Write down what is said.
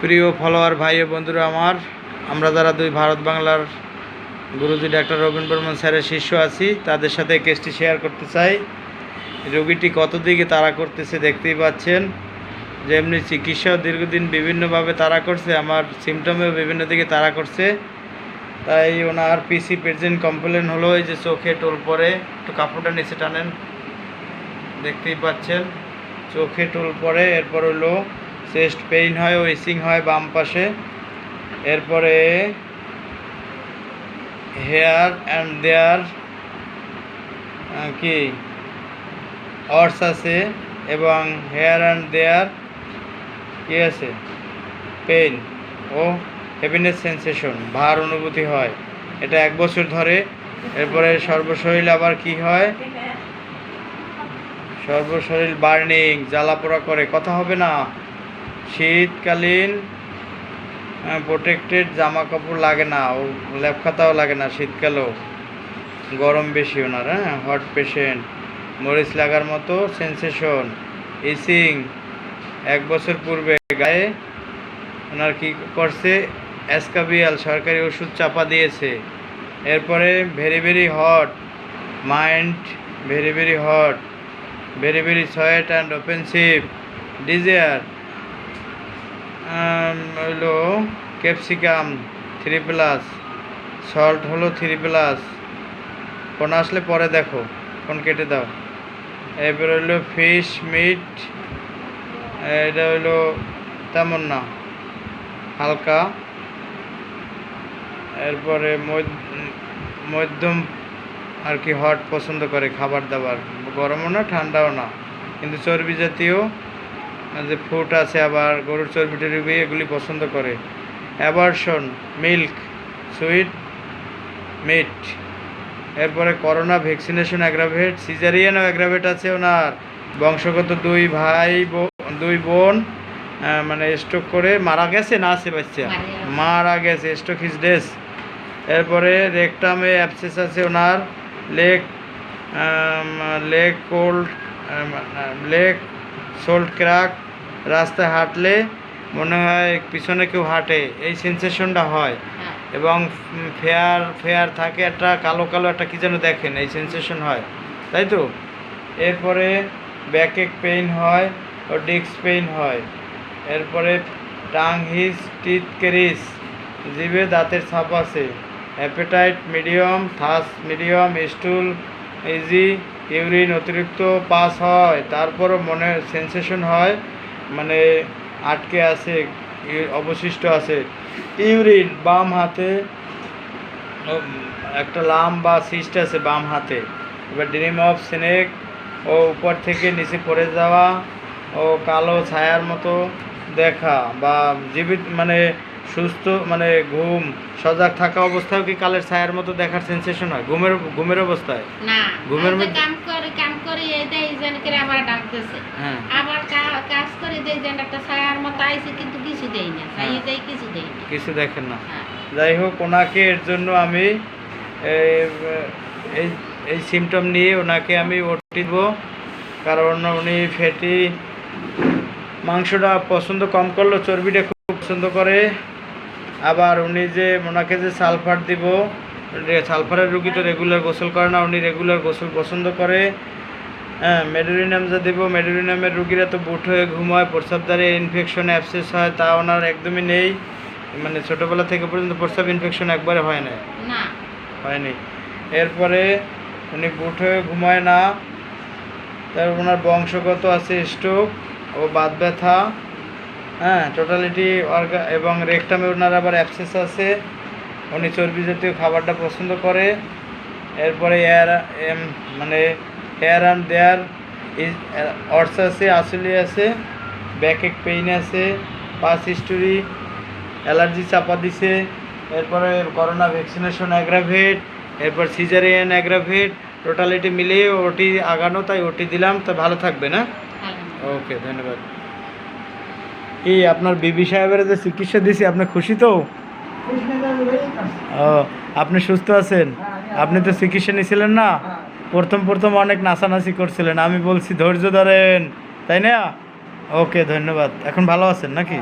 প্রিয় ফলোয়ার ভাই ও বন্ধুরা আমার, আমরা যারা দুই ভারত বাংলার গুরুজি ডাক্তার রবীন বর্মন স্যারের শিষ্য আছি, তাদের সাথে কেসটি শেয়ার করতে চাই। রোগীটি কত দিকে তাড়া করতেছে দেখতেই পাচ্ছেন। যেমনি চিকিৎসাও দীর্ঘদিন বিভিন্নভাবে তাড়া করছে, আমার সিমটমেও বিভিন্ন দিকে তাড়া করছে। তাই ওনার পিসি প্রেজেন্ট কমপ্লেন হলো এই যে চোখে টোল পড়ে, একটু কাপড়টা নিচে টানেন, দেখতেই পাচ্ছেন চোখে টোল পড়ে। এরপর হলো চেস্ট পেইন হয় ও ইচিং হয় বাম পাশে। এরপরে হেয়ার অ্যান্ড দেয়ার কি অর্স আছে এবং হেয়ার অ্যান্ড দেয়ার কি আছে পেইন ও হেভিনেস সেন্সেশন, ভার অনুভূতি হয়। এটা 1 বছর ধরে। এরপরে সর্বশরীর আবার কি হয়, সর্বশরীর বার্নিং, জ্বালা পোড়া করে, কথা হবে না। শীতকালীন প্রোটেক্টেড জামা কাপড় লাগে না, ও ল্যাপ খাতাও লাগে না শীতকালেও, গরম বেশি ওনার। হট পেশেন্ট, মরিচ লাগার মতো সেন্সেশন, ইচিং। 1 বছর পূর্বে গায়ে ওনার কী করছে, অ্যাসকাবিয়াল সরকারি ওষুধ চাপা দিয়েছে। এরপরে very very hot mind, very very hot, very very sweat and offensive desire হলো ক্যাপসিকাম 3+, সল্ট হলো 3+। ফোন আসলে পরে দেখো, ফোন কেটে দাও। এরপর হলো ফিশ মিট, এটা হলো তেমন না, হালকা। এরপরে মধ্যম আর কি হট পছন্দ করে খাবার দাবার, গরমও না ঠান্ডাও না, কিন্তু চর্বি জাতীয় যে ফুড আছে, আবার গরুর চর্বি টর্বি এগুলি পছন্দ করে। Aversion milk, sweet meat. এরপরে করোনা ভ্যাকসিনেশন অ্যাগ্রাভেট, সিজারিয়ানও অ্যাগ্রাভেট আছে ওনার। বংশগত 2 বোন মানে স্ট্রোক করে মারা গেছে, না আছে বাচ্চা মারা গেছে, স্ট্রোক ইজ ডেস। এরপরে রেকটামে অ্যাবসেস আছে ওনার। লেগ কোল্ড, লেগ সোল্ট ক্র্যাক, রাস্তায় হাঁটলে মনে হয় পিছনে কেউ হাঁটে, এই সেন্সেশনটা হয়। এবং ফেয়ার থাকে, একটা কালো কালো একটা কী যেন দেখেন, এই সেন্সেশন হয়, তাই তো। এরপরে ব্যাক পেইন হয় ও ডিস্ক পেইন হয়। এরপরে টাং হিজ টিথ ক্যারিস, জিভে দাঁতের ছাপ আছে। Appetite medium, thus medium, স্টুল easy, urine অতিরিক্ত পাস হয়, তারপরও মনে সেন্সেশন হয়, মানে আটকে আছে, অবশিষ্ট আছে ইউরিন। বাম হাতে একটা লাম বা সিস্ট আছে বাম হাতে। এবার ড্রিম অফ স্নেক, ও উপর থেকে নিচে পড়ে যাওয়া ও কালো ছায়ার মতো দেখা, বা জীবিত মানে সুস্থ মানে ঘুম সজাগ থাকা অবস্থায় কি কালের ছায়ার মতো দেখার সেন্সেশন হয় ঘুমের অবস্থায়? না, ঘুমের মধ্যে কাম করে এই যেন করে আমার ডাকতেছে, হ্যাঁ আবার কাজ করে দেই যেন একটা ছায়ার মতো আইছে, কিন্তু কিছু দেই না, ছায়া দেই কিছু দেই না, কিছু দেখেন না। যাই হোক, ওনাকে এর জন্য আমি এই সিমটম নিয়ে ওনাকে আমি ওটি দেবো, কারণ উনি ফ্যাটি মাংসটা পছন্দ কম করলো, চর্বিটা খুব পছন্দ করে। আবার উনি যে ওনাকে যে সালফার দিব, সালফারের রুগী তো রেগুলার গোসল করে না, উনি রেগুলার গোসল পছন্দ করে। হ্যাঁ, মেডোরিনাম যা দেবো, মেডোরিনামের রুগীরা তো বুট হয়ে ঘুমায়, প্রস্রাবদ্বারে ইনফেকশন অ্যাবসেস হয়, তা ওনার একদমই নেই। মানে ছোটোবেলা থেকে পর্যন্ত প্রস্রাব ইনফেকশন একবারে হয় না, হয়নি। এরপরে উনি বুট হয়ে ঘুমায় না। তারপর ওনার বংশগত আছে স্ট্রোক ও বাত ব্যথা, হ্যাঁ টোটালিটি এবং রেকটামে ওনার আবার অ্যাবসেস আছে। উনি চর্বি জাতীয় খাবারটা পছন্দ করে। এরপরে মানে হেয়ার অ্যান্ড দেয়ার অর্স আছে, আসলি আছে, ব্যাক পেইন আছে, পাস হিস্টোরি, অ্যালার্জি চাপা দিছে। এরপরে করোনা ভ্যাকসিনেশন অ্যাগ্রাভেট, এরপর সিজারিয়ান অ্যাগ্রাভেট, টোটালিটি মিলিয়ে ওটি আগানো, তাই ওটি দিলাম। তো ভালো থাকবে না? ওকে, ধন্যবাদ। এই আপনার বিবি সাহেবের যে চিকিৎসা দিয়েছি, আপনি খুশি তো? ও, আপনি সুস্থ আছেন? আপনি তো চিকিৎসা নিয়েছিলেন না, প্রথম অনেক নাচানাচি করছিলেন, আমি বলছি ধৈর্য ধরেন, তাই না? ওকে, ধন্যবাদ। এখন ভালো আছেন নাকি?